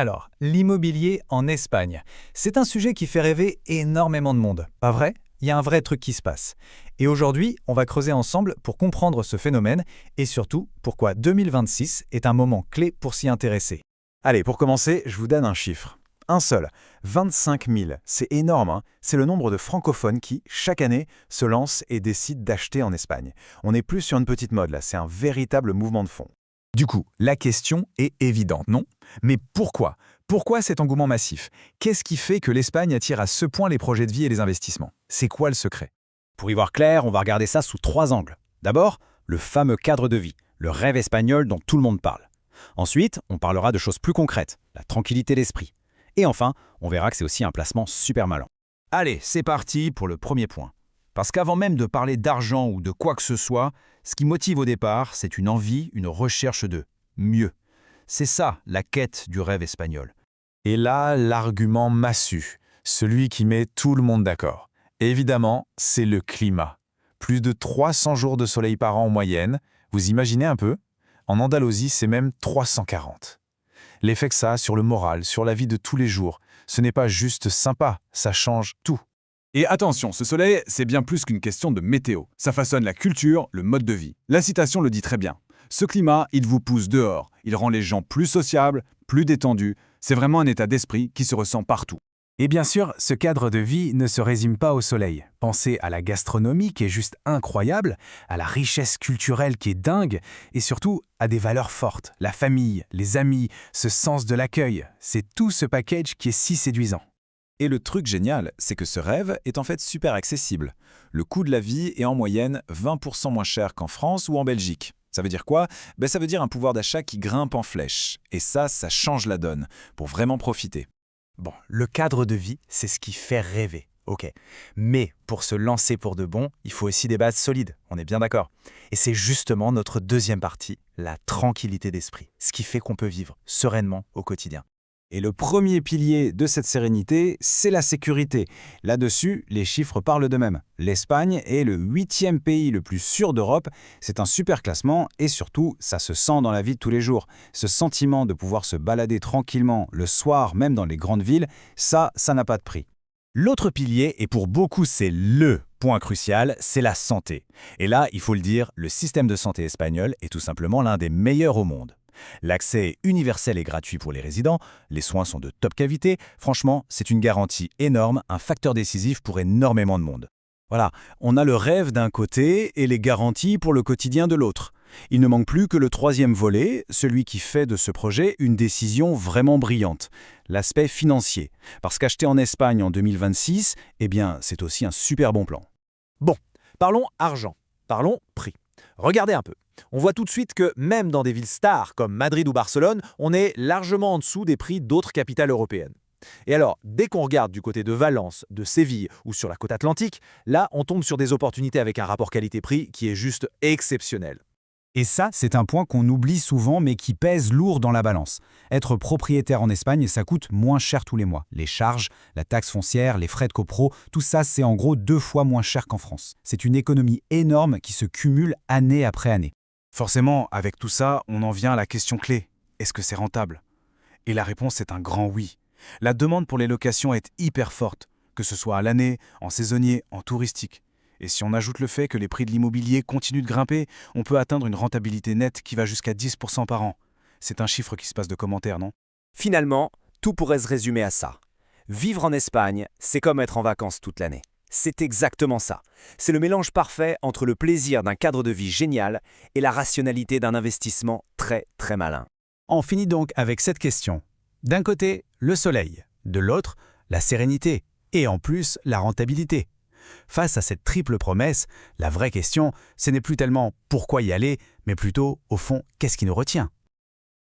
Alors, l'immobilier en Espagne. C'est un sujet qui fait rêver énormément de monde, pas vrai? Il y a un vrai truc qui se passe. Et aujourd'hui, on va creuser ensemble pour comprendre ce phénomène et surtout pourquoi 2026 est un moment clé pour s'y intéresser. Allez, pour commencer, je vous donne un chiffre. Un seul, 25 000, c'est énorme, hein. C'est le nombre de francophones qui, chaque année, se lancent et décident d'acheter en Espagne. On n'est plus sur une petite mode là, c'est un véritable mouvement de fond. Du coup, la question est évidente, non? Mais pourquoi? Pourquoi cet engouement massif? Qu'est-ce qui fait que l'Espagne attire à ce point les projets de vie et les investissements? C'est quoi le secret? Pour y voir clair, on va regarder ça sous 3 angles. D'abord, le fameux cadre de vie, le rêve espagnol dont tout le monde parle. Ensuite, on parlera de choses plus concrètes, la tranquillité d'esprit. Et enfin, on verra que c'est aussi un placement super malin. Allez, c'est parti pour le premier point. Parce qu'avant même de parler d'argent ou de quoi que ce soit, ce qui motive au départ, c'est une envie, une recherche de mieux. C'est ça, la quête du rêve espagnol. Et là, l'argument massu, celui qui met tout le monde d'accord. Évidemment, c'est le climat. Plus de 300 jours de soleil par an en moyenne, vous imaginez un peu? En Andalousie, c'est même 340. L'effet que ça a sur le moral, sur la vie de tous les jours, ce n'est pas juste sympa, ça change tout. Et attention, ce soleil, c'est bien plus qu'une question de météo. Ça façonne la culture, le mode de vie. La citation le dit très bien. Ce climat, il vous pousse dehors. Il rend les gens plus sociables, plus détendus. C'est vraiment un état d'esprit qui se ressent partout. Et bien sûr, ce cadre de vie ne se résume pas au soleil. Pensez à la gastronomie qui est juste incroyable, à la richesse culturelle qui est dingue, et surtout à des valeurs fortes. La famille, les amis, ce sens de l'accueil, c'est tout ce package qui est si séduisant. Et le truc génial, c'est que ce rêve est en fait super accessible. Le coût de la vie est en moyenne 20% moins cher qu'en France ou en Belgique. Ça veut dire quoi? Ça veut dire un pouvoir d'achat qui grimpe en flèche. Et ça change la donne, pour vraiment profiter. Bon, le cadre de vie, c'est ce qui fait rêver, ok. Mais pour se lancer pour de bon, il faut aussi des bases solides, on est bien d'accord. Et c'est justement notre deuxième partie, la tranquillité d'esprit, ce qui fait qu'on peut vivre sereinement au quotidien. Et le premier pilier de cette sérénité, c'est la sécurité. Là-dessus, les chiffres parlent d'eux-mêmes. L'Espagne est le 8e pays le plus sûr d'Europe. C'est un super classement et surtout, ça se sent dans la vie de tous les jours. Ce sentiment de pouvoir se balader tranquillement le soir, même dans les grandes villes, ça n'a pas de prix. L'autre pilier, et pour beaucoup c'est le point crucial, c'est la santé. Et là, il faut le dire, le système de santé espagnol est tout simplement l'un des meilleurs au monde. L'accès est universel et gratuit pour les résidents, les soins sont de top qualité, franchement, c'est une garantie énorme, un facteur décisif pour énormément de monde. Voilà, on a le rêve d'un côté et les garanties pour le quotidien de l'autre. Il ne manque plus que le troisième volet, celui qui fait de ce projet une décision vraiment brillante, l'aspect financier. Parce qu'acheter en Espagne en 2026, c'est aussi un super bon plan. Bon, parlons argent, parlons prix. Regardez un peu. On voit tout de suite que même dans des villes stars comme Madrid ou Barcelone, on est largement en dessous des prix d'autres capitales européennes. Et alors, dès qu'on regarde du côté de Valence, de Séville ou sur la côte atlantique, là, on tombe sur des opportunités avec un rapport qualité-prix qui est juste exceptionnel. Et ça, c'est un point qu'on oublie souvent mais qui pèse lourd dans la balance. Être propriétaire en Espagne, ça coûte moins cher tous les mois. Les charges, la taxe foncière, les frais de copro, tout ça, c'est en gros 2 fois moins cher qu'en France. C'est une économie énorme qui se cumule année après année. Forcément, avec tout ça, on en vient à la question clé. Est-ce que c'est rentable? Et la réponse est un grand oui. La demande pour les locations est hyper forte, que ce soit à l'année, en saisonnier, en touristique. Et si on ajoute le fait que les prix de l'immobilier continuent de grimper, on peut atteindre une rentabilité nette qui va jusqu'à 10% par an. C'est un chiffre qui se passe de commentaires, non? Finalement, tout pourrait se résumer à ça. Vivre en Espagne, c'est comme être en vacances toute l'année. C'est exactement ça. C'est le mélange parfait entre le plaisir d'un cadre de vie génial et la rationalité d'un investissement très très malin. On finit donc avec cette question. D'un côté, le soleil. De l'autre, la sérénité. Et en plus, la rentabilité. Face à cette triple promesse, la vraie question, ce n'est plus tellement pourquoi y aller, mais plutôt, au fond, qu'est-ce qui nous retient?